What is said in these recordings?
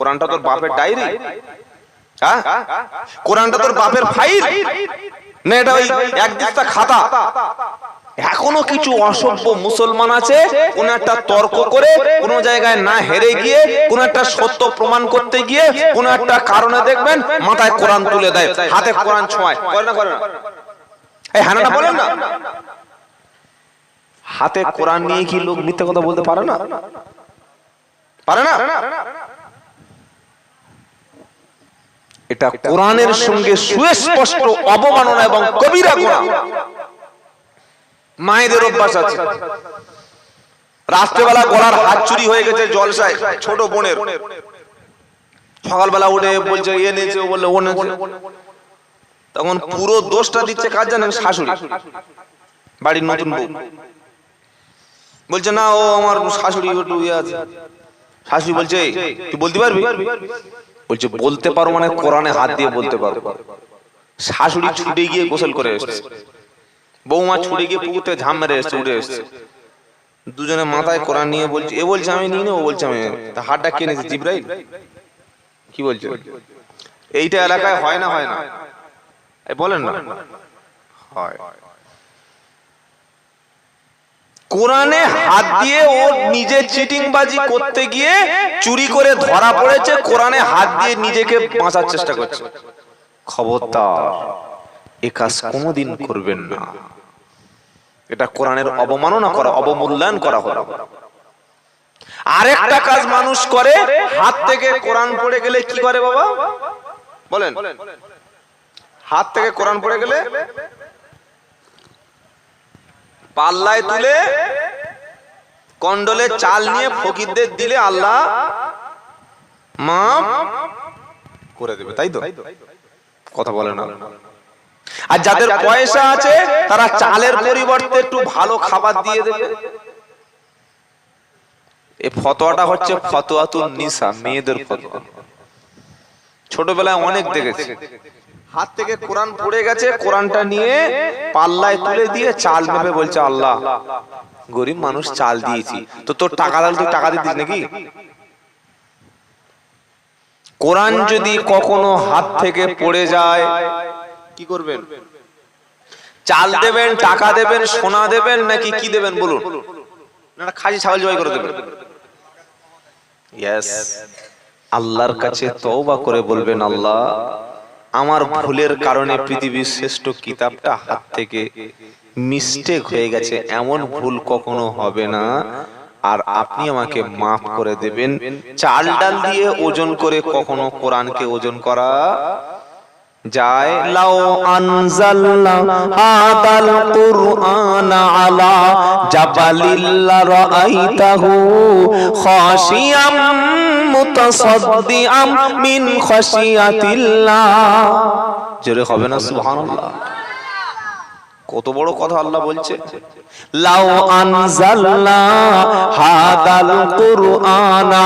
কোরআনটা তোর বাপের ডায়েরি? হ্যাঁ, কোরআনটা তোর বাপের ফাইল না এটা ওই এক দিস্তা খাতা? এখনো কিছু অসভ্য মুসলমান আছে কোন একটা তর্ক করে কোন জায়গায় না হেরে গিয়ে কোন একটা সত্য প্রমাণ করতে গিয়ে কোন একটা কারণে দেখবেন মাথায় কোরআন তুলে দেয়, হাতে কোরআন ছোঁয়ায়। করে না? করে না? এই হানাটা বলেন না, হাতে কোরআন নিয়ে কি লোক মিথ্যা কথা বলতে পারে না? পারে না? এটা কোরআনের সঙ্গে সুস্পষ্ট অবমাননা এবং কবিরা গুনাহ। মায়েদের অভ্যাস আছে, রাত্রেবেলা গলার হাত চুরি হয়ে গেছে জলসায় ছোট বোনের, সকালবেলা উঠে বলছে এ নেছে, ও বললে ও নেছে। তখন পুরো দোষটা দিচ্ছে কার জানেন? শাশুড়ি, বাড়ির নতুন বউ। বলছে না ও আমার শাশুড়ি একটু ইয়ে আছে। শাশুড়ি বলছে তুই বলতে পারবি? বলছে বলতে পারো মানে কোরআনে হাত দিয়ে বলতে পারো। শাশুড়ি ছুটে গিয়ে গোসল করে এসেছে, বৌমা ছুটে গিয়ে পুকুর থেকে ঝাঁপ মেরে এসছে, উঠে এসছে। দুজনে মাথায় কোরআন নিয়ে বলছে, এ বলছে আমি নিই না, ও বলছে আমি। তা হাতটা কে নিয়েছে? জিবরাইল? কি বলছে? এইটা এলাকায় হয় না? হয় না? বলেন না হয়। কোরআনে হাত দিয়ে ও নিজে চিটিংবাজি করতে গিয়ে চুরি করে ধরা পড়েছে, কোরআনে হাত দিয়ে নিজেকে বাঁচার চেষ্টা করছে। খবরদার, এ কাজ কোনোদিন করবেন না। এটা কোরআনের অবমাননা করা, অবমূল্যায়ন করা হলো। আরেকটা কাজ মানুষ করে, হাত থেকে কোরআন পড়ে গেলে কি করে বাবা বলেন? হাত থেকে কোরআন পড়ে গেলে পাল্লায় তুলে কন্ডলে চাল নিয়ে ফকিরদের দিলে আল্লাহ মাফ করে দেবে, তাই তো? কথা বলে না। আর যাদের পয়সা আছে তারা চালের পরিবর্তে একটু ভালো খাবার দিয়ে দেবে। এই ফতোয়াটা হচ্ছে ফতোয়াতুন নিসা, মেয়েদের ফতোয়া। ছোটবেলায় অনেক দেখেছি, হাত থেকে কোরআন পড়ে গেছে, কোরআনটা নিয়ে পাল্লায় তুলে দিয়ে চাল মেপে বলছে আল্লাহ গরিব মানুষ চাল দিয়েছি, তো তোর টাকা দাও, তুই টাকা দিতিস নাকি? কোরআন যদি কখনো হাত থেকে পড়ে যায় কি করবেন? চাল দেবেন, টাকা দেবেন, সোনা দেবেন, নাকি কি দেবেন বলুন? না খাসি ছাগল জবাই করে দেবেন? ইয়েস, আল্লাহর কাছে তওবা করে বলবেন আল্লাহ আমার ভুলের কারণে পৃথিবীর শ্রেষ্ঠ কিতাবটা হাত থেকে মিস্টেক হয়ে গেছে, এমন ভুল কখনো হবে না, আর আপনি আমাকে মাফ করে দেবেন। চাল ডাল দিয়ে ওজন করে কখনো কোরআনকে ওজন করা যায়? লাউ আনজালনা হাদাল কুরআনা আলা জাবালিল লারাআইতাহু খাশিয়াম মুতাসাদ্দিআম মিন খাশিয়াতিল্লাহ। জোরে হবে না সুবহানাল্লাহ? কত বড় কথা আল্লাহ বলছে, লাউ আনজালনা হাদাল কুরআনা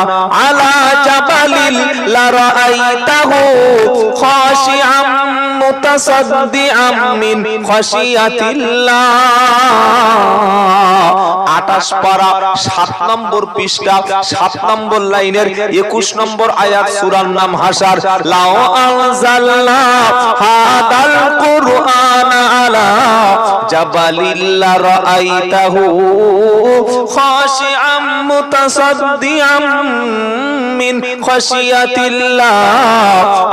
আলা জাবালিল লারাআইতাহু খাশিআম মুতাসাদ্দিআম মিন খাশিয়াতিল্লাহ। 28 পারা 7 নম্বর পৃষ্ঠা 7 নম্বর লাইনের 21 নম্বর আয়াত, সূরার নাম হাশর। লাউ আনজালনা হাদাল কুরআনা আলা জাবালিল লারাআইতাহু খাশিআম মুতাসাদ্দিআম মিন খাশিয়াতিল্লাহ।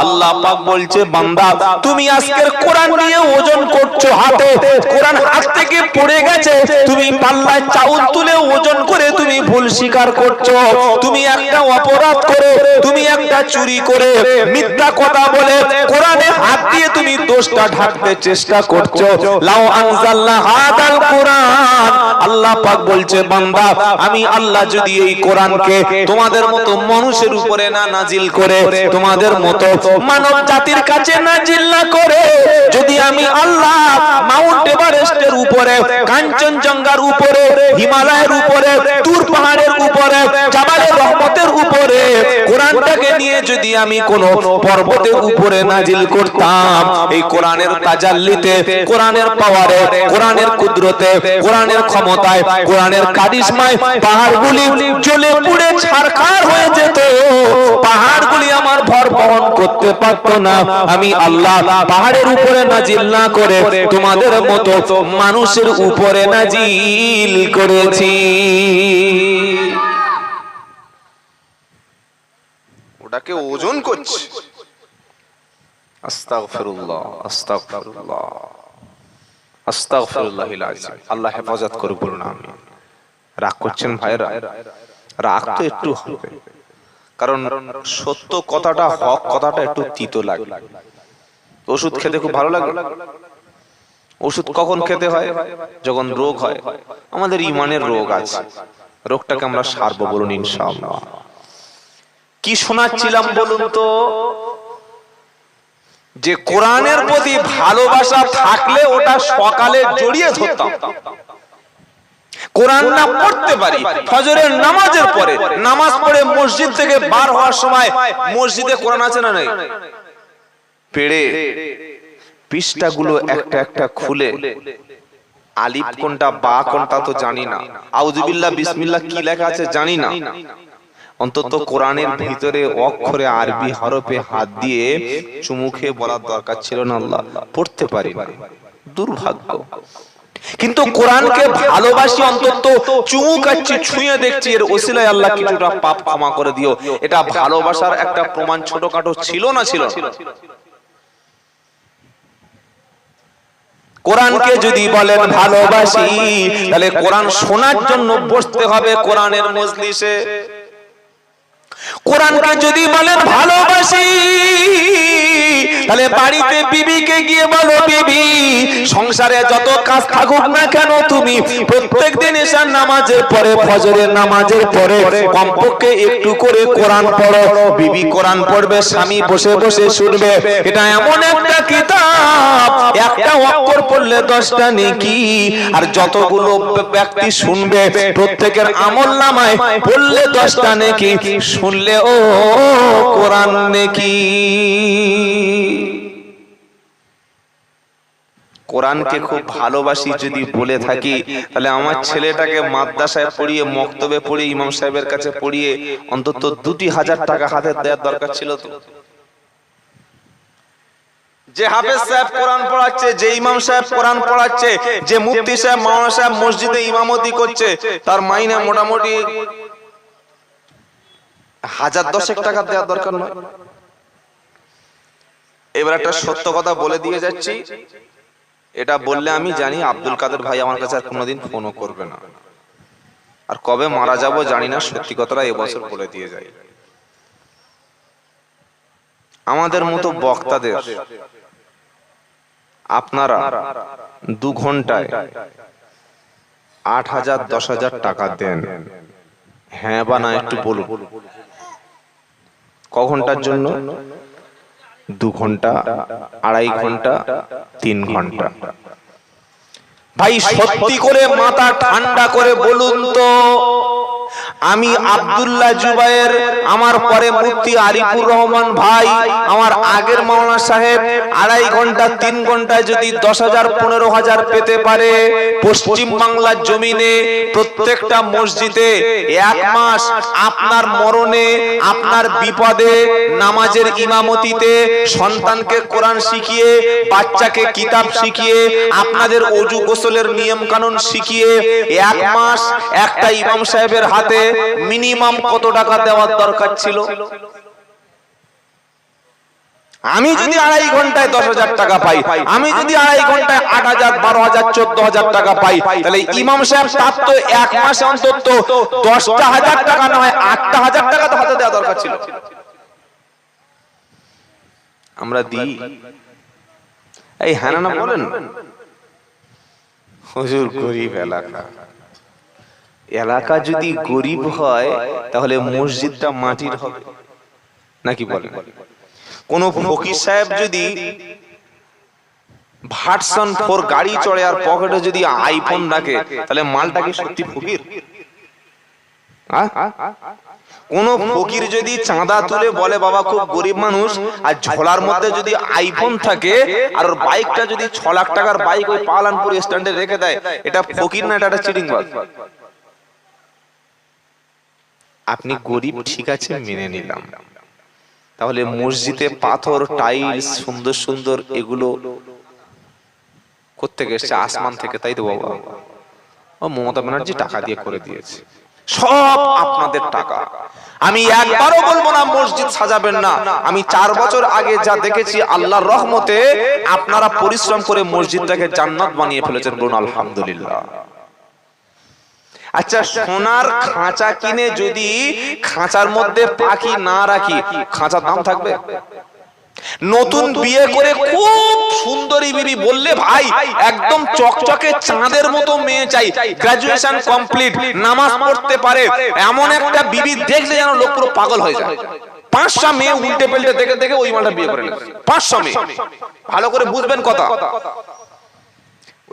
আল্লাহ পাক বলছে বান্দা তুমি আজকের কোরআন নিয়ে ওজন করছো, হাতে কোরআন হাত থেকে পড়ে গেছে, তুমি পাল্লায় চাউল তুলে ওজন করে তুমি ভুল স্বীকার করছো, তুমি একটা অপরাধ করে, তুমি একটা চুরি করে, মিথ্যা কথা বলে কোরআনে হাত দিয়ে তুমি দোষটা ঢাকতে চেষ্টা করছো। লাউ আনজালনা হাদাল কুরআন, আল্লাহ পাক বলছে বান্দা আমি আল্লাহ যদি এই কোরআনকে তোমাদের মতো মানুষের উপরে না নাজিল করে, তোমাদের মতো মানব জাতির কাছে নাজিল না করে, যদি আমি আল্লাহ মাউন্ট এভারেস্টের উপরে, কাঞ্চনজঙ্ঘার উপরে, হিমালয়ের উপরে, তুর পাহাড়ের উপরে, জাবালে রহমতের উপরে কোরআনটাকে নিয়ে যদি আমি কোন পর্বতের উপরে নাজিল করতাম, এই কোরআনের তাজাল্লিতে, কোরআনের পাওয়ারে, কোরআনের কুদরতে, কোরআনের ক্ষমতায়, কোরআনের কারিশমায় পাহাড়গুলি জ্বলে পুড়ে ছারখার হয়ে যেত, পাহাড়গুলি করতে পারতো না, আমি আল্লাহ পাহাড়ের উপরে নাজিল না করে তোমাদের মতো মানুষের উপরে নাজিল করেছি। ওটাকে ওজন করছে। আস্তাগফিরুল্লাহ, আস্তাগফিরুল্লাহ, আস্তাগফিরুল্লাহিল আযীম। আল্লাহ হেফাজত করুক, বলুন আমিন। রাগ করছেন ভাইরা? রাগ তো একটু হবে, কারণ সত্য কথাটা, হক কথাটা একটু তিতো লাগে। ওষুধ খেতে খুব ভালো লাগে। ওষুধ কখন খেতে হয়? যখন রোগ হয়। আমাদের ঈমানের রোগ আছে, রোগটাকে আমরা সারবো, বলুন ইনশাআল্লাহ। কি শোনাচ্ছিলাম বলুন তো? যে কোরআনের প্রতি ভালোবাসা থাকলে ওটা সকালে জড়িয়ে ধরতাম। কোরআন না পড়তে পারি, ফজরের নামাজের পরে, নামাজ পড়ে মসজিদ থেকে বার হওয়ার সময় মসজিদে কোরআন আছে না নাই? পেড়ে পৃষ্ঠাগুলো একটা একটা খুলে, আলিফ কোনটা বা কোনটা তো জানি না, আউযুবিল্লাহ বিসমিল্লাহ কি লেখা আছে জানি না, অন্তত কোরআনের ভিতরে অক্ষরে আরবি হরফে হাত দিয়ে চুমু খেয়ে বলার দরকার ছিল না আল্লাহ, পড়তে পারি না, দুর্ভাগ্য। কিন্তু কোরআনকে ভালোবাসি, অন্তত চুমু খাচ্ছি, ছুঁয়ে দেখছি, এর ওসিলায় আল্লাহ কিছুটা পাপ ক্ষমা করে দিও, এটা ভালোবাসার একটা প্রমাণ ছোটখাটো ছিল না? ছিল। কোরআনকে যদি বলেন ভালোবাসি, তাহলে কোরআন শোনার জন্য বসতে হবে কোরআনের মজলিসে। কোরআনকে যদি বলেন ভালোবাসি, তাহলে বাড়িতে বিবিকে গিয়ে বলো, বিবি সংসারে যত কাজ থাকুক না কেন, তুমি প্রত্যেকদিন এশার নামাজের পরে, ফজরের নামাজের পরে কমপক্ষে একটু করে কোরআন পড়ো। বিবি কোরআন পড়বে, স্বামী বসে বসে শুনবে। এটা এমন একটা কিতাব, একটা অক্ষর পড়লে 10টা নেকি, আর যতগুলো ব্যক্তি শুনবে প্রত্যেকের আমলনামায় পড়লে 10টা নেকি, শুনলে ও কোরআন নেকি। কোরআনকে খুব ভালোবাসি যদি বলে থাকি, তাহলে আমার ছেলেটাকে মাদ্রাসায় পড়িয়ে, মক্তবে পড়িয়ে, ইমাম সাহেবের কাছে পড়িয়ে অন্তত 2,000 টাকা হাতে দেওয়ার দরকার ছিল তো। যে হাফেজ সাহেব কোরআন পড়াচ্ছে, যে ইমাম সাহেব কোরআন পড়াচ্ছে, যে মুফতি সাহেব, মাওলানা সাহেব মসজিদে ইমামতি করছে, তার মাইনে মোটামুটি 1010 টাকা দেওয়ার দরকার নয়? এবার একটা সত্য কথা বলে দিয়ে যাচ্ছি, এটা বললে আমি জানি আব্দুল কাদের ভাই আমার কাছে আর কোনোদিন ফোনও করবে না, আর কবে মারা যাব জানি না, সত্যি কথাটা এবছর বলে দিয়ে যাই। আমাদের মতো বক্তাদের আপনারা 2 ঘন্টায় 8,000 10,000 টাকা দেন, হ্যাঁ বা না একটু বলুন। ক ঘন্টার জন্য? 2 ঘন্টা, 2.5 ঘন্টা, 3 ঘন্টা। ভাই সত্যি করে মাথা ঠান্ডা করে বলুন তো, আমি আব্দুল্লাহ জুবায়ের, আমার পরে মুফতি আরিফুর রহমান ভাই, আমার আগের মাওলানা সাহেব 2.5 ঘন্টা 3 ঘন্টায় যদি 10,000 15,000 পেতে পারে, পশ্চিম বাংলার জমিনে প্রত্যেকটা মসজিদে 1 মাস আপনার মরণে, আপনার বিপদে, নামাজের ইমামতিতে, সন্তানকে কোরআন শিখিয়ে, বাচ্চাকে কিতাব শিখিয়ে, আপনাদের ওযু গোসলের নিয়ম কানুন শিখিয়ে 1 মাস একটা ইমাম সাহেবের হাতে মিনিমাম কত টাকা দেওয়ার দরকার ছিল? আমি যদি 2.5 ঘন্টায় 10,000 টাকা পাই, আমি যদি 2.5 ঘন্টায় 8,000 12,000 14,000 টাকা পাই, তাহলে ইমাম সাহেব তার তো 1 মাসে অন্তত 10,000 টাকা নয় 8,000 টাকা তো হাতে দেওয়া দরকার ছিল। আমরা দিই? এই হ্যাঁ না বলেন। হুজুর গরিব এলাকা যদি গরিব হয়, তাহলে মসজিদটা মাটির হবে নাকি বলেন? কোন ফকির সাহেব যদি ভার্সন 4 গাড়ি চড়ে আর পকেটে যদি আইফোন রাখে, তাহলে মালটা কি সত্যি ফকির? কোন ফকির যদি চাঁদা তুলে বলে বাবা খুব গরিব মানুষ, আর ঝোলার মধ্যে যদি আইফোন থাকে, আর ওর বাইকটা যদি 6 লাখ টাকার বাইক ওই পালানপুর স্ট্যান্ডে রেখে দেয়, এটা ফকির না, এটা চিটিংবাজ। আপনি গরিব ঠিক আছে, মেনে নিলাম, তা তাহলে মসজিদে পাথর টাইলস সুন্দর সুন্দর এগুলো কোত্থেকে এসছে? আসমান থেকে, তাই তো বাবা? ও মমতা ব্যানার্জি টাকা দিয়ে করে দিয়েছে, সব আপনাদের টাকা। আমি একবারও বলবো না মসজিদ সাজাবেন না। আমি 4 বছর আগে যা দেখেছি, আল্লাহর রহমতে আপনারা পরিশ্রম করে মসজিদটাকে জান্নাত বানিয়ে ফেলেছেন, বলুন আলহামদুলিল্লাহ। আচ্ছা, সোনার খাঁচা কিনে যদি খাঁচার মধ্যে পাখি না রাখি, খাঁচার দাম থাকবে? নতুন বিয়ে করে খুব সুন্দরী বিবি বললে, ভাই একদম চকচকে চাঁদের মতো মেয়ে চাই, গ্রাজুয়েশন কমপ্লিট, নামাজ পড়তে পারে, এমন একটা বিবি দেখলে যেন লোক পুরো পাগল হয়ে যায়। 5টা মেয়ে উল্টে পাল্টে দেখে দেখে ওই মালটা বিয়ে করে নেবে। 500 মেয়ে, ভালো করে বুঝবেন কথা।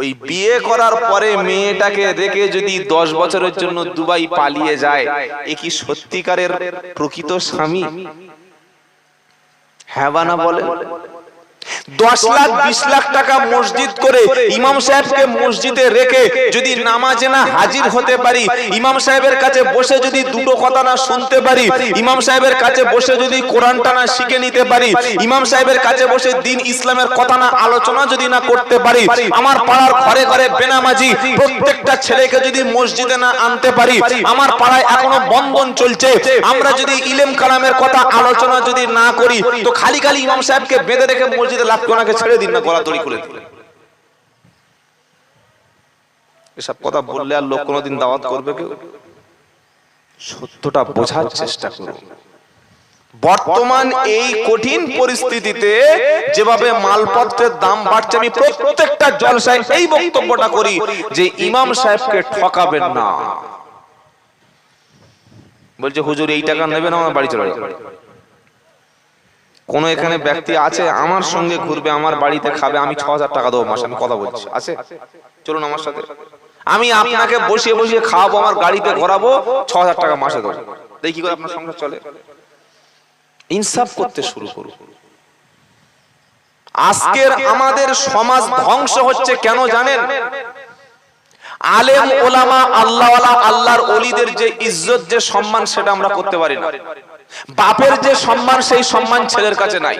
ওই বিয়ে করার পরে মেয়েটাকে রেখে যদি 10 বছরের জন্য দুবাই পালিয়ে যায়, এ কি সত্যিকারের প্রকৃত স্বামী? হ্যাঁ বা না বলেন? 10 লাখ 20 লাখ টাকা মসজিদ করে ইমাম সাহেবকে মসজিদে রেখে যদি নামাজে না হাজির হতে পারি, ইমাম সাহেবের কাছে বসে যদি দুটো কথা না শুনতে পারি, ইমাম সাহেবের কাছে বসে যদি কোরআনটা না শিখে নিতে পারি, ইমাম সাহেবের কাছে বসে দ্বীন ইসলামের কথা না আলোচনা যদি না করতে পারি, আমার পাড়ার ঘরে ঘরে বেনামাজি প্রত্যেকটা ছেলেকে যদি মসজিদে না আনতে পারি, আমার পাড়ায় এখনো বন্ধন চলছে, আমরা যদি ইলম কালামের কথা আলোচনা যদি না করি, তো খালি খালি ইমাম সাহেবকে বেঁধে রেখে মসজিদে লাভ ওনাকে ছেড়ে দিন না, গলাতড়ি করে দিলেন। এসব কথা বললে আর লোক কোনোদিন দাওয়াত করবে কেউ? সত্যটা বোঝার চেষ্টা করুন। বর্তমান এই কঠিন পরিস্থিতিতে যেভাবে মালপত্রের দাম বাড়ছে, আমি প্রত্যেকটা জলসায় এই বক্তব্যটা করি যে ইমাম সাহেবকে ঠকাবেন না। বলছে হুজুর এই টাকা নেবেন, আমার বাড়ি চলে যাবে। কোন এখানে ব্যক্তি আছে আমার সঙ্গে ঘুরবে, আমার বাড়িতে খাবে, আমি 6000 টাকা দেবো মাসে? আমি কথা বলছি, আছে? চলুন আমার সাথে, আমি আপনাকে বসিয়ে বসিয়ে খাওয়াবো, আমার গাড়িতে ঘোরাবো, 6000 টাকা মাসে দেবো। দেখি কি করে আপনার সংসার চলে। ইনসাফ করতে শুরু করুন। আজকের আমাদের সমাজ ধ্বংস হচ্ছে কেন জানেন? আলেম ওলামা আল্লাহওয়ালা আল্লাহর ওলিদের যে ইজ্জত যে সম্মান, সেটা আমরা করতে পারি না। বাপের যে সম্মান, সেই সম্মান ছেলের কাছে নাই।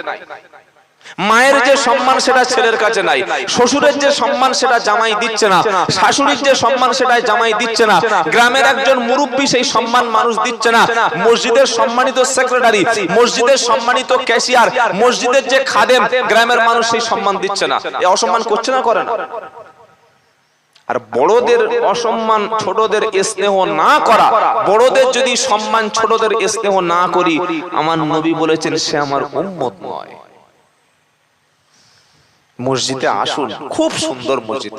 মায়ের যে সম্মান, সেটা ছেলের কাছে নাই। শ্বশুরের যে সম্মান, সেটা জামাই দিচ্ছে না। শাশুড়ির যে সম্মান, সেটা জামাই দিচ্ছে না। গ্রামের একজন মুরব্বী, সেই সম্মান মানুষ দিচ্ছে না। মসজিদের সম্মানিত সেক্রেটারি, মসজিদের সম্মানিত ক্যাশিয়ার, মসজিদের যে খাদেম, গ্রামের মানুষ সেই সম্মান দিচ্ছে না। এ অসম্মান করছে না, করে না? আর বড়দের অসম্মান, ছোটদের স্নেহ না করা, বড়দের যদি সম্মান, ছোটদের স্নেহ না করি, আমার নবী বলেছেন সে আমার উম্মত নয়। মসজিদে আসুন, খুব সুন্দর মসজিদ,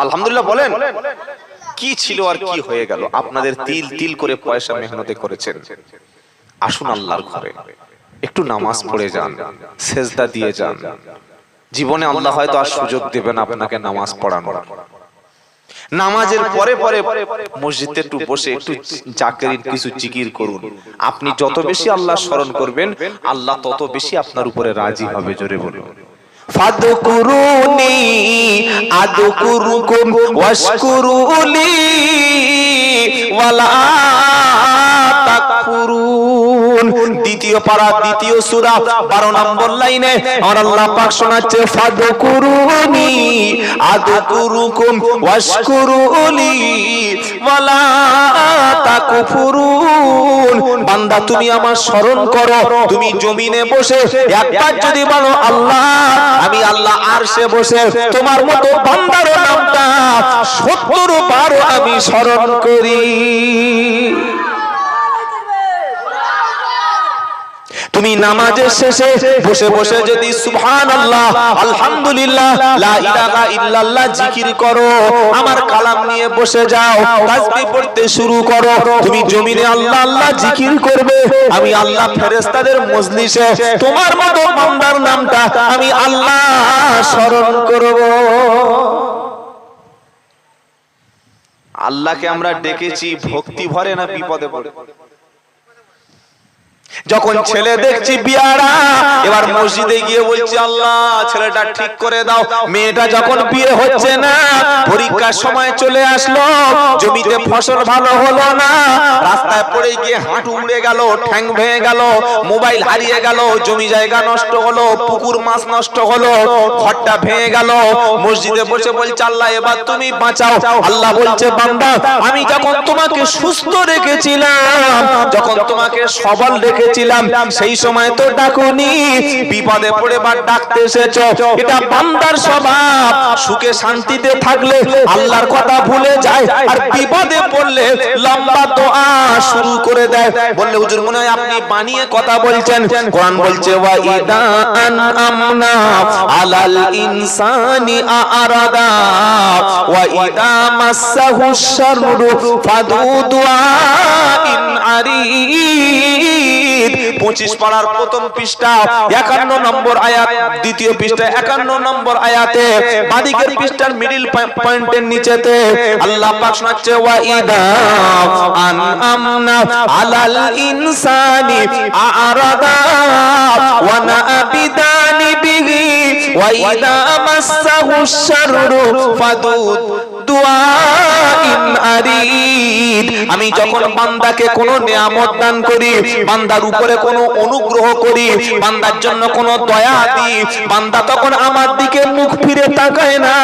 আলহামদুলিল্লাহ বলেন। কি ছিল আর কি হয়ে গেল? আপনাদের তিল তিল করে পয়সা মেহনতে করেছেন। আসুন আল্লাহর ঘরে, একটু নামাজ পড়ে যান, সেজদা দিয়ে যান। জীবনে আল্লাহ হয়তো আর সুযোগ দেবেন আপনাকে নামাজ পড়ানোর। নামাজের পরে পরে মসজিদে একটু বসে একটু জাকির, কিছু জিকির করুন। আপনি যত বেশি আল্লাহ স্মরণ করবেন, আল্লাহ তত বেশি আপনার উপরে রাজি হবে। জোরে বলুন, ফাদকুরুনি আদকুরুকুম ওয়াশকুরুলি ওয়ালা তাকফুরুন। দ্বিতীয় পারা, দ্বিতীয় সূরা 12 নম্বর লাইনে আমার আল্লাহ পাক শোনাচ্ছে, ফাদকুরুনি আদকুরুকুম ওয়াশকুরুলি ওয়ালা তাকফুরুন। বান্দা তুমি আমার স্মরণ করো, তুমি জমিনে বসে একবার যদি বলো আল্লাহ, আমি আল্লাহ আরশে বসে তোমার মতো বান্দার নামটা 70 বার আমি স্মরণ করি। তুমি নামাজের শেষে বসে বসে যদি সুবহানাল্লাহ, আলহামদুলিল্লাহ, লা ইলাহা ইল্লাল্লাহ জিকির করো, আমার কালাম নিয়ে বসে যাও, তাসবিহ পড়তে শুরু করো, তুমি জমিনে আল্লাহ আল্লাহ জিকির করবে, আমি আল্লাহ ফেরেশতাদের মজলিসে তোমার মতো বান্দার নামটা আমি আল্লাহ স্মরণ করব। আল্লাহকে আমরা ডেকেছি ভক্তি ভরে না বিপদে পড়ে? যখন ছেলে দেখছি বিয়ারা, এবার মসজিদে গিয়ে বলছি আল্লাহ ছেলেটা ঠিক করে দাও। মেয়েটা যখন বিয়ে হচ্ছে না, পরীক্ষার সময় চলে আসলো, জমিতে ফসল ভালো হলো না, রাস্তায় পড়ে গিয়ে হাঁটু উড়ে গেল, ঠ্যাং ভেঙে গেল, মোবাইল হারিয়ে গেল, জমি জায়গা নষ্ট হলো, পুকুর মাছ নষ্ট হলো, ঘরটা ভেঙে গেল। মসজিদে বসে বলছে আল্লাহ এবার তুমি বাঁচাও। আল্লাহ বলছে বান্দা আমি যখন তোমাকে সুস্থ রেখেছিলাম, যখন তোমাকে সবল রেখেছিলাম, সেই সময় তো ডাকুনি, বিপদে পড়ে বার ডাকতে এসেছো। এটা বান্দার স্বভাব। সুখে শান্তিতে থাকলে আল্লাহর কথা ভুলে যায়, আর বিপদে পড়লে লম্বা দোয়া শুরু করে দেয়। বললে হুজুর মনে হয় আপনি বানিয়ে কথা বলছেন। কোরআন বলছে ওয়া ইদা আনআমনা আলাল ইনসানি আরাদা ওয়া ইদা মাসসাহু শাররু ফাদু দুআইন আরিদ। 25 পারার প্রথম পৃষ্ঠা 51 নম্বর আয়াত, দ্বিতীয় পৃষ্ঠা 51 নম্বর আয়াতে, বাদিকের পৃষ্ঠার মিডল পয়েন্টের নিচেতে আল্লাহ পাক শোনাচ্ছে ওয়া ইদা আনআমনা আলাল ইনসানি আরাদা ওয়া নাবিদানি বিহি ওয়া ইদা মাসসাহু শাররু ফাদু দুআইন আরিদ। আমি যখন বান্দাকে কোনো নিয়ামত দান করি, বান্দার উপরে কোনো অনুগ্রহ করি, বান্দার জন্য কোনো দয়া দিই, বান্দা তখন আমার দিকে মুখ ফিরে তাকায় না,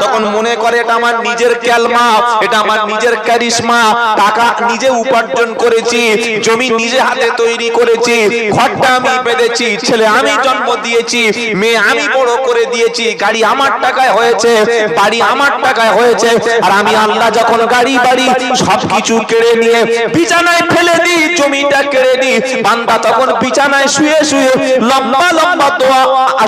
তখন মনে করে এটা আমার নিজের ক্যালমা, এটা আমার নিজের ক্যারিশমা, টাকা নিজে উপার্জন করেছি, জমি নিজে হাতে তৈরি করেছি, ঘরটা আমি বেঁধেছি, ছেলে আমি জন্ম দিয়েছি, মেয়ে আমি বড় করে দিয়েছি, গাড়ি আমার টাকায় হয়েছে, বাড়ি আমার টাকায় হয়েছে। আর আমি আল্লাহ যখন গাড়ি বাড়ি সবকিছু কেড়ে নিয়ে বিছানায় ফেলে দিই, জমিটা কেড়ে দিই, বান্দা তখন বিছানায় শুয়ে শুয়ে লম্বা লম্বা দোয়া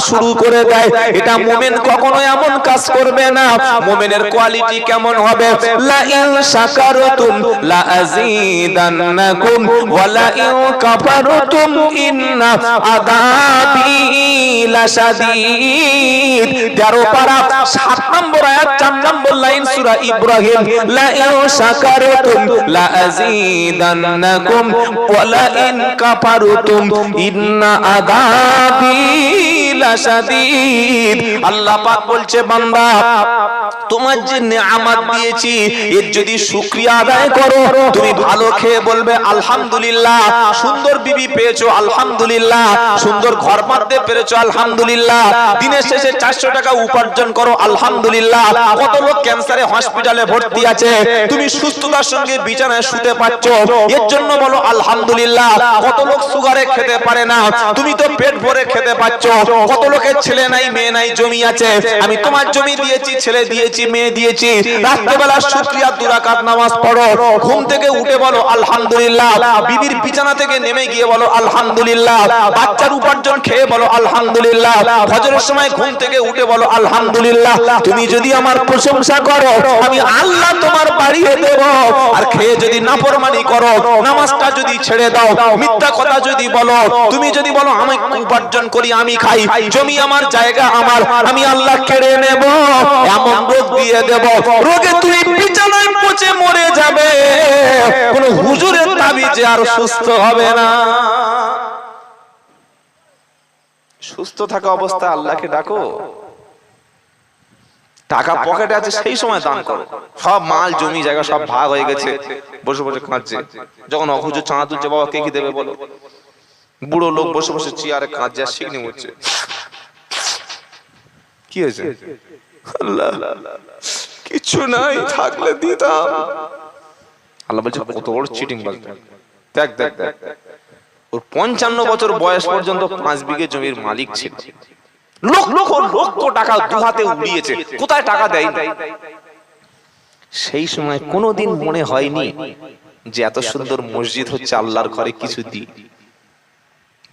শুরু করে দেয়। এটা মুমিন কখনো এমন কাজ করবে না। মুমিনের কোয়ালিটি কেমন হবে? লা ইন শাকারতুম লা আযীদান্নাকুম ওয়া লা ইন কাফারতুম ইন্না আযাবি লাশাদীদ। 13 পারা 7 নম্বর আয়াত 4 নম্বর লাইন সূরা ইব্রাহিম। লা ইন শাকারতুম লা আযীদান্নাকুম ওয়া লা ইন কাফারতুম ইন্না আযাবি লাশাদীদ। আল্লাহ পাক বলছে বান্দা তোমার যে নিয়ামত দিয়েছি এর যদি শুকরিয়া আদায় করো, তুমি ভালো খেয়ে বলবে আলহামদুলিল্লাহ, সুন্দর বিবি পেয়েছো আলহামদুলিল্লাহ, সুন্দর ঘর বাঁধতে পেরেছো আলহামদুলিল্লাহ, দিনের শেষে 400 টাকা উপার্জন করো আলহামদুলিল্লাহ। কত লোক ক্যান্সারে হসপিটালে ভর্তি আছে, তুমি সুস্থতার সঙ্গে বিছানায় শুতে পারছো, এর জন্য বলো আলহামদুলিল্লাহ। কত লোক সুগারে খেতে পারে না, তুমি তো পেট ভরে খেতে পারছো। কত লোকের ছেলে নাই মেয়ে নাই, জমি আছে, আমি তোমার জমি দিয়েছি, ছেলে দিয়েছি, মেয়ে দিয়েছি। রাত্রেবেলা শুকরিয়া 2 রাকাত নামাজ পড়ো, ঘুম থেকে উঠে বলো আলহামদুলিল্লাহ, বিবির বিছানা থেকে নেমে গিয়ে বলো আলহামদুলিল্লাহ, বাচ্চার উপার্জন খেয়ে বলো আলহামদুলিল্লাহ, ফজরের সময় ঘুম থেকে উঠে বলো আলহামদুলিল্লাহ। তুমি যদি আমার প্রশংসা করো আমি আল্লাহ তোমার বাড়িয়ে দেব। আর খেয়ে যদি নাফরমানি করো, নামাজটা যদি ছেড়ে দাও, মিথ্যা কথা যদি বলো, তুমি যদি বলো আমি উপার্জন করি আমি খাই, জমি আমার জায়গা আমার, আমি আল্লাহ কেড়ে নেব, এমন রোগ দিয়ে দেব, রোগে তুমি বিছানায় পচে মরে যাবে, কোন হুজুরের তাবিজে আর সুস্থ হবে না। সুস্থ থাকা অবস্থা আল্লাহকে ডাকো, টাকা পকেটে আছে সেই সময় দান করো। সব মাল জমি জায়গা সব ভাগ হয়ে গেছে, বসে বসে কাঁদছে, যখন অহুজুর চাঁদা তুলছে বাবা কে কি দেবে বলো, বুড়ো লোক বসে বসে চেয়ারে কাঁদছে আর শিখনি হচ্ছে, কি হয়েছে? আল্লাহ কিছু নাই, থাকলে দিতাম। আল্লাহ বলছে কত বড় চিটিং বাজ, দেখ দেখ দেখ, ওর 55 বছর বয়স পর্যন্ত 5 বিঘে জমির মালিক ছিল, লক্ষ লক্ষ টাকা দু হাতে উড়িয়েছে, কোথায় টাকা দেয়? সেই সময় কোনোদিন মনে হয়নি যে এত সুন্দর মসজিদ হচ্ছে আল্লাহর ঘরে কিছু দিই,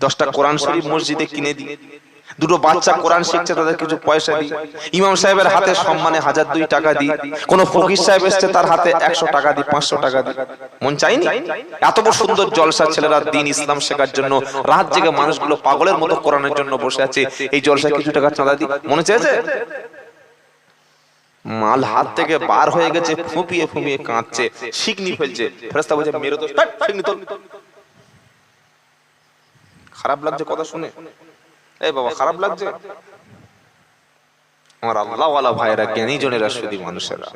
10টা কোরআন শরীফ মসজিদে কিনে দিই, 2টো বাচ্চা কোরআন শিখছে তাদের কিছু পয়সা দিই, ইমাম সাহেবের হাতে সম্মানে 1002 টাকা দিই, কোন ফকির সাহেব এসছে তার হাতে 100 টাকা দিই, 500 টাকা দিই। মন চাইনি? এত বড় সুন্দর জলসা, ছেলেরা দিন ইসলাম শেখার জন্য রাত জেগে মানুষগুলো পাগলের মতো কোরআনের জন্য বসে আছে, এই জলসায় কিছু টাকা চাঁদা দিই, মনে চেয়েছে? মাল হাত থেকে বার হয়ে গেছে, ফুঁপিয়ে ফুঁপিয়ে কাঁদছে, শিকনি ফেলছে, ফেরেশতা বলছে মেরে তো শিকনি তোল। খারাপ লাগছে কথা শুনে? এই বাবা খারাপ লাগছে? আমার আল্লাহওয়ালা ভাইরা, জ্ঞানী জনেরা, শুধু মানুষেরা,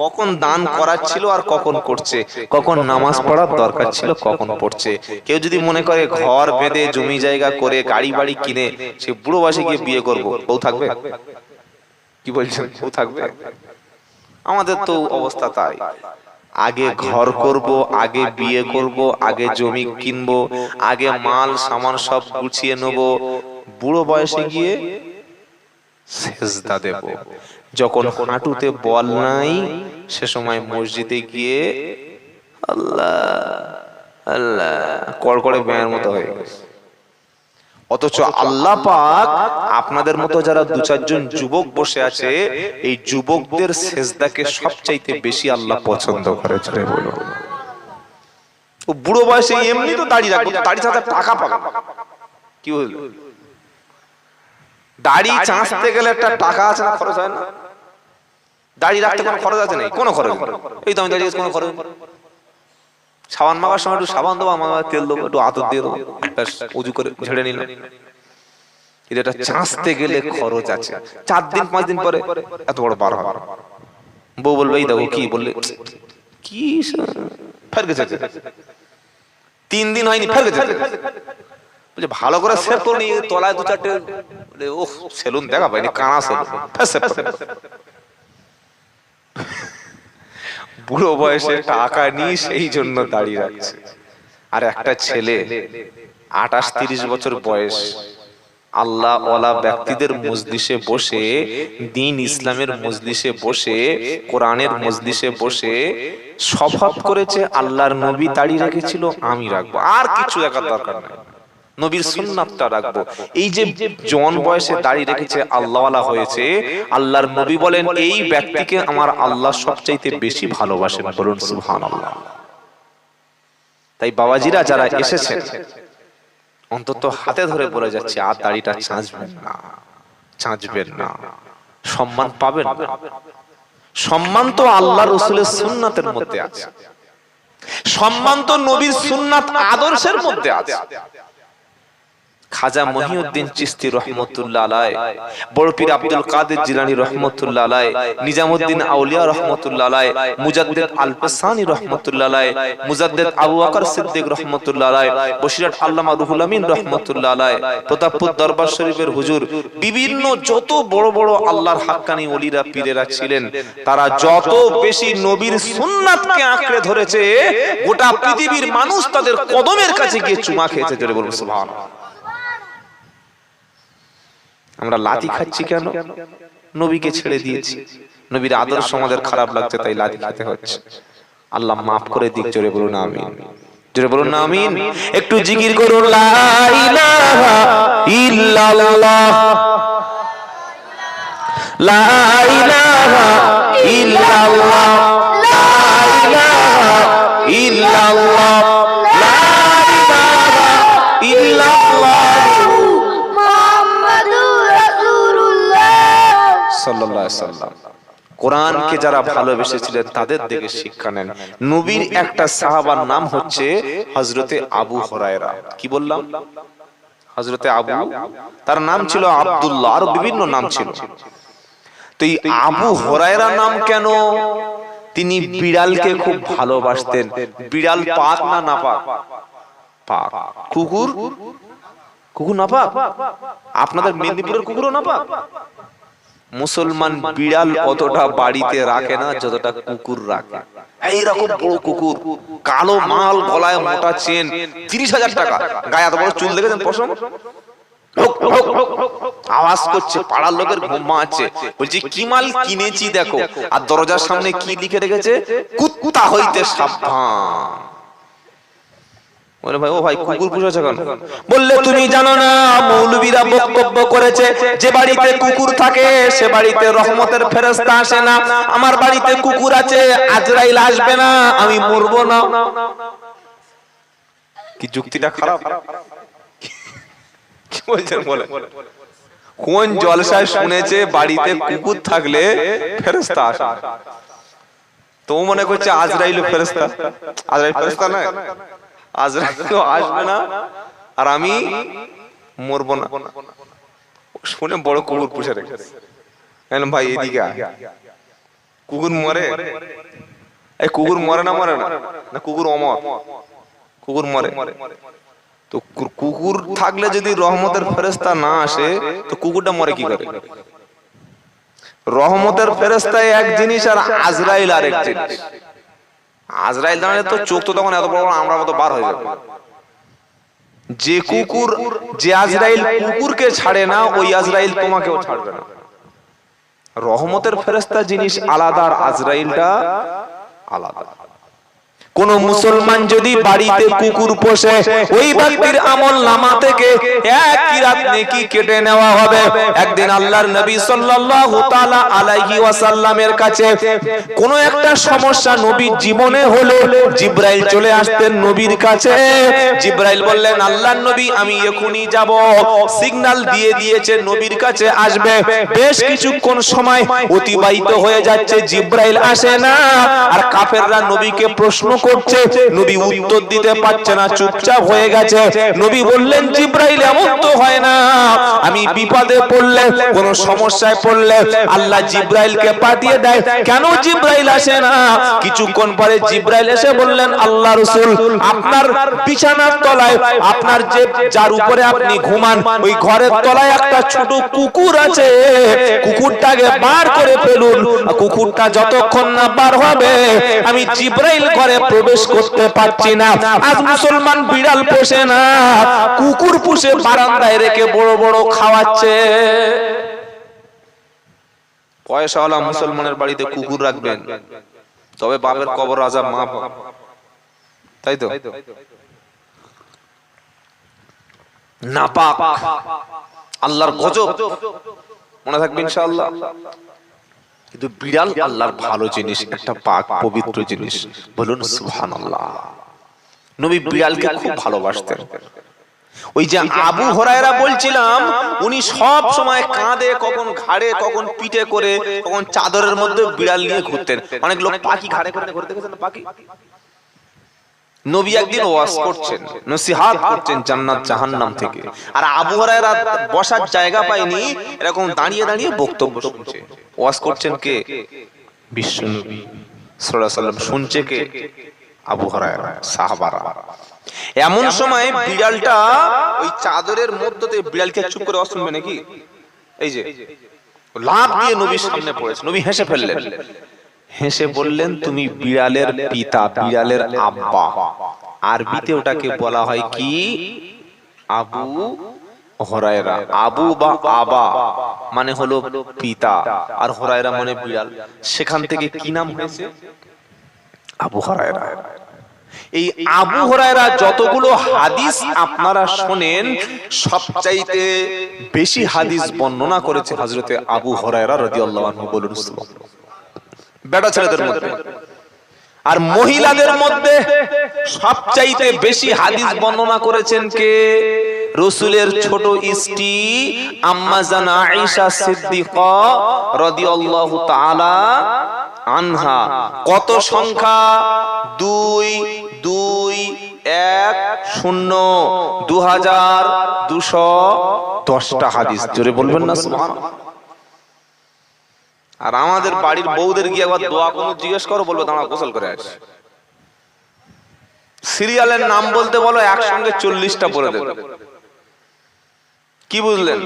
কখন দান করার ছিল আর কখন করছে, কখন নামাজ পড়ার দরকার ছিল কখন পড়ছে। কেউ যদি মনে করে ঘর বেঁধে জমি জায়গা করে গাড়ি বাড়ি কিনে সে বুড়ো বয়সে গিয়ে বিয়ে করবো, বউ থাকবে? কি বলছেন, বউ থাকবে? আমাদের তো অবস্থা তাই, আগে ঘর করব, আগে বিয়ে করব, আগে জমি কিনবো, আগে মাল সামান সব গুছিয়ে নেব, বুড়ো বয়সে গিয়ে সেজদা দেব। যখন হাঁটুতে বল নাই সে সময় মসজিদে গিয়ে আল্লাহ আল্লাহ কড়কড়ে ব্যাঙের মতো হয়ে গেছে। অথচ আল্লাহ পাক আপনাদের মতো যারা দু চারজন যুবক বসে আছে, এই যুবকদের সেজদাকে সবচাইতে বেশি আল্লাহ পছন্দ করেছে। বলো, ও বুড়ো বয়সে এমনি তো দাড়ি রাখবো, দাড়ি ছাড়া টাকা পাবে, কি হলো? দাড়ি চাঁচতে গেলে একটা টাকা আছে না, খরচ হয় না? দাড়ি রাখতে কোনো খরচ আছে নাকি? কোনো খরচ নেই। এই তো আমি দাঁড়িয়ে কোনো খরচ নেই। সাবান মাখার সময় একটু সাবান দেবো, আমার তেল দেবো, একটু আতর দিয়ে দেবো, উজু করে ঝেড়ে নিলাম। কিন্তু এটা চাঁচতে গেলে খরচ আছে। 4 দিন 5 দিন পরে এত বড় বার হবে, বউ বলবে এই দেখো কি বললে, কি ফের গেছে, 3 দিন হয়নি ফের গেছে, ভালো করে সেভ করে নিয়ে তলায় 2-4টে ও সেলুন দেখা পাইনি, কানা সেলুন। বুড়ো বয়সে টাকা নিয়ে সেই জন্য দাঁড়িয়ে রাখছে। আর একটা ছেলে 28-30 বছর বয়স, আল্লাহ ওয়ালা ব্যক্তিদের মজলিসে বসে, দ্বীন ইসলামের মজলিসে বসে, কোরআনের মজলিসে বসে শপথ করেছে আল্লাহর নবী দাঁড়িয়ে রেখেছিল, আমি রাখবো, আর কিছু দেখার দরকার নাই, নবীর সুন্নাতটা রাখবো। এই যে জন বয়সে দাঁড়িয়ে রেখেছে, আল্লাহওয়ালা হয়েছে, আল্লাহর নবী বলেন এই ব্যক্তিকে আমার আল্লাহ সবচাইতে বেশি ভালোবাসেন। বলুন সুবহানাল্লাহ। তাই বাবাজিরা যারা এসেছেন, অন্তত হাতে ধরে বলে যাচ্ছে আর দাড়িটা চাঁচবেন না, চাঁচবেন না, সম্মান পাবেন না। সম্মান তো আল্লাহ রাসূলের সুন্নাতের মধ্যে আছে, সম্মান তো নবীর সুন্নাত আদর্শের মধ্যে আছে। খাজা মহিউদ্দিন চিশতি রহমতুল্লাহ আলাইহি, বড় পীর আব্দুল কাদের জিলানী রহমতুল্লাহ আলাইহি, নিজামউদ্দিন আউলিয়া রহমতুল্লাহ আলাইহি, মুজাদ্দিদ আল-ফাসানি রহমতুল্লাহ আলাইহি, মুজাদ্দিদ আবু বকর সিদ্দিক রহমতুল্লাহ আলাইহি, বশিরহাট আল্লামা রুহুল আমিন রহমতুল্লাহ আলাইহি, প্রতাপপুর দরবার শরীফের হুজুর, বিভিন্ন যত বড় বড় আল্লাহর হাক্কানি ওলিরা পীরেরা ছিলেন, তারা যত বেশি নবীর সুন্নাতকে আঁকড়ে ধরেছে, গোটা পৃথিবীর মানুষ তাদের কদমের কাছে গিয়ে চুমা খেয়েছে। জোরে বলুন সুবহানাল্লাহ। আমরা লাথি খাচ্ছি কেন? নবীকে ছেড়ে দিয়েছি, নবীর আদর্শ আমাদের খারাপ লাগছে, তাই লাথি খেতে হচ্ছে। আল্লাহ মাফ করে দিক। জোরে বলুন আমিন, জোরে বলুন আমিন। একটু জিকির করুন, লা ইলাহা ইল্লাল্লাহ, লা ইলাহা ইল্লাল্লাহ, লা ইলাহা ইল্লাল্লাহ, লা ইলাহা ইল্লাল্লাহ সাল্লাল্লাহু আলাইহি সাল্লাম। কোরআনকে যারা ভালোবেসেছিলেন তাদের দিকে শিক্ষা নেন। নবীর একটা সাহাবার নাম হচ্ছে হযরতে আবু হুরায়রা। কি বললাম? হযরতে আবু, তার নাম ছিল আব্দুল্লাহ, আর বিভিন্ন নাম ছিল। তো এই আবু হুরায়রা নাম কেন? তিনি বিড়ালকে খুব ভালোবাসতেন। বিড়াল পাক না নাপাক? পাক। কুকুর, কুকুর নাপাক? আপনাদের মেদিনীপুরের কুকুরও নাপাক? মুসলমান বিড়াল অতটা বাড়িতে রাখে না যতটা কুকুর রাখে। এইরকম বড় কুকুর, কালো মাল, গলায় মোটা চেন, 30,000 টাকা, গায়ে এত বড় চুল দেখেছেন, পশম আওয়াজ করছে, পাড়ার লোকের ঘুম আছে। বলছি কি মাল কিনেছি দেখো, আর দরজার সামনে কি লিখে রেখেছে? কুত্তা হইতে সাবধান। বলে ভাই, ও ভাই কুকুর পুষেছে কেন? বললে তুমি জানো না, মৌলবীরা বক্তব্য করেছে যে বাড়িতে কুকুর থাকে সে বাড়িতে রহমতের ফেরেশতা আসে না। আমার বাড়িতে কুকুর আছে, আজরাইল আসবে না, আমি মরবো না। কি যুক্তিটা খারাপ? কি বলছেন বলে? কোন জলসায় শুনেছে বাড়িতে কুকুর থাকলে ফেরেশতা আসে? তো মনে করছে আজরাইল ফেরেশতা। আজরাইল ফেরেশতা নয়, আজরাইল আসবে না, আর আমি মরবো না। শুনে বড় কুকুর পুষে রেখেছে। ভাই এদিকে কুকুর মরে? এই কুকুর মরে না মরে না? কুকুর অমর, কুকুর মরে। তো কুকুর থাকলে যদি রহমতের ফেরেশতা না আসে তো কুকুরটা মরে কি করে? রহমতের ফেরেশতা এক জিনিস আর আজরাইল আরেক জিনিস। আজরাইল দাঁড়ালে তো চোখ তো তখন এত বড় আমরা মতো বার হয়ে যাবে। যে কুকুর, যে আজরাইল কুকুরকে ছাড়ে না, ওই আজরাইল তোমাকেও ছাড়বে না। রহমতের ফেরেশতা জিনিস আলাদা আর আজরাইলটা আলাদা। কোন মুসলমান যদি বাড়িতে কুকুর পোষে, ওই ব্যক্তির আমলনামা থেকে এক কিরাত নেকি কেটে নেওয়া হবে। একদিন আল্লাহর নবী সাল্লাল্লাহু তাআলা আলাইহি ওয়াসাল্লামের কাছে কোন একটা সমস্যা নবীর জীবনে হলো, জিবরাইল চলে আসতেন নবীর কাছে। জিবরাইল বললেন, আল্লাহর নবী আমি এখনই যাব। সিগন্যাল দিয়ে দিয়েছে নবীর কাছে আসবে। বেশ কিছুক্ষণ সময় অতিবাহিত হয়ে যাচ্ছে, জিবরাইল আসে না। আর কাফেররা নবীকে প্রশ্ন করছে, নবী উত্তর দিতে পারছে না, চুপচাপ হয়ে গেছে। নবী বললেন, জিবরাইল এমন তো হয় না, আমি বিপদে পড়লে, কোন সমস্যায় পড়লে আল্লাহ জিবরাইলকে পাঠিয়ে দেয়, কেন জিবরাইল আসে না? কিছুক্ষণ পরে জিবরাইল এসে বললেন, আল্লাহ রাসূল আপনার বিছানার তলায়, আপনার যে যার উপরে আপনি ঘুমান, ওই ঘরের তলায় একটা ছোট কুকুর আছে, কুকুরটাকে বার করে ফেলুন। কুকুরটা যতক্ষণ না বার হবে আমি জিবরাইল ঘরে প্রবেশ করতে পারছি না। আজ মুসলমান বিড়াল পোষে না, কুকুর পুষে বারান্দায় রেখে বড় বড় খাওয়াচ্ছে। পয়সাওয়ালা মুসলমানের বাড়িতে কুকুর রাখবেন, তবে বাপের কবর আযাব মাফ, তাই তো? নাপাক, আল্লাহর গজব, মনে থাকবে ইনশাআল্লাহ। কিন্তু বিড়াল আল্লাহর ভালো জিনিস, একটা পাক পবিত্র জিনিস, বলুন সুবহানাল্লাহ। নবী বিড়ালকে খুব ভালোবাসতেন। ওই যে আবু হুরায়রা বলছিলাম, উনি সব সময় কাঁধে, কখন ঘাড়ে, কখন পিঠে করে, কখন চাদরের মধ্যে বিড়াল নিয়ে ঘুরতেন। অনেক লোক পাখি ঘাড়ে করে ঘুরতে গেছেন, পাখি। নবী একদিন ওয়াজ করছেন, নসিহত করছেন জান্নাত জাহান্নাম থেকে, আর আবু হুরায়রা বসার জায়গা পায়নি, এরকম দাঁড়িয়ে দাঁড়িয়ে বক্তব্য শুনছে। ওয়াজ করছেন কে? বিশ্বনবী সাল্লাল্লাহু আলাইহি ওয়াসাল্লাম। শুনছে কে? আবু হুরায়রা, সাহাবারা। এমন সময় বিড়ালটা ওই চাদরের মধ্যে থেকে, বিড়ালকে চুপ করে ওয়াজ শুনবে নাকি? এই যে লাফ দিয়ে নবীর সামনে পড়েছে। নবী হেসে ফেললেন, হেসে বললেন, তুমি বিড়ালের পিতা, বিড়ালের আব্বা। আরবিতে ওটাকে বলা হয় কি? আবু হুরায়রা। আবু বা আবা মানে হলো পিতা, আর হুরায়রা মানে বিড়াল। সেখান থেকে কি নাম হয়েছে? আবু হুরায়রা। এই আবু হুরায়রা যতগুলো হাদিস আপনারা শোনেন, সবচাইতে বেশি হাদিস বর্ণনা করেছে হযরতে আবু হুরায়রা রাদিয়াল্লাহু আনহু। বলুন সুবহানাল্লাহ। বেটা ছেলেদের মধ্যে আর মহিলাদের মধ্যে সবচাইতে বেশি হাদিস বর্ণনা করেছেন কে? রাসূলের ছোট স্ত্রী আম্মা জান আয়েশা সিদ্দিকা রাদিয়াল্লাহু তাআলা আনহা। কত সংখ্যা? 2210 হাদিস। জোরে বলবেন না সুবহানাল্লাহ। আর আমাদের বাড়ির বউদের গিয়ে একবার দোয়া কোন জিজ্ঞেস করো, বলবে দাঁড়া গোসল করে আসি। সিরিয়ালের নাম বলতে বলো, একসঙ্গে 40টা বলে দেবে। কি বুঝলেন?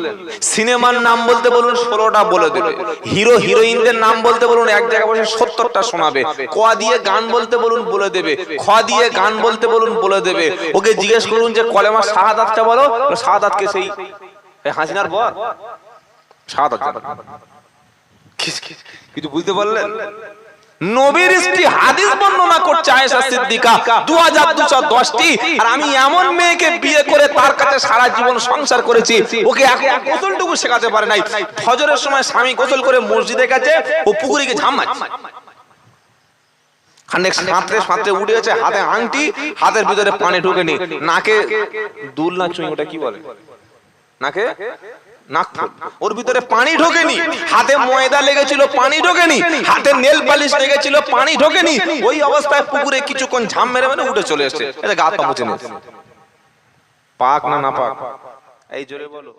সিনেমার নাম বলতে বলুন, 16টা বলে দেবে। হিরো হিরোইনদের নাম বলতে বলুন, এক জায়গায় বসে 70টা শোনাবে। ক দিয়ে গান বলতে বলুন, বলে দেবে। খ দিয়ে গান বলতে বলুন, বলে দেবে। ওকে জিজ্ঞেস করুন যে কলেমা শাহাদাতটা বলো, শাহাদাতকে সেই হাসিনার বর শাহাদাত কিছু বুঝতে পারলেন? নবীর স্ত্রী হাদিস বর্ণনা করছে আয়েশা সিদ্দিকা 2210টি। আর আমি এমন মেয়েকে বিয়ে করে তার কাছে সারা জীবন সংসার করেছি, ওকে এখন গোসলটুকু শেখাতে পারে নাই। ফজরের সময় স্বামী গোসল করে মসজিদে গেছে, ও পুকুরে গিয়ে ঝাম মারছে। খানিক সাঁতরে সাঁতরে উঠে গেছে, হাতে আংটি, হাতের ভিতরে পানি ঢুকেনি, নাকে দুল না চুই, ওটা কি বলে, নাকে নাকফুল, ওর ভিতরে পানি ঢোকেনি। হাতে ময়দা লেগেছিল, পানি ঢোকেনি। হাতে নেল পালিশ লেগেছিল, পানি ঢোকেনি। ওই অবস্থায় পুকুরে কিছুক্ষণ ঝাম মেরে মেরে উঠে চলে এসেছে। এটা গা পা মুছে নিয়েছে, পাক না না পাক? এই জোরে বলো।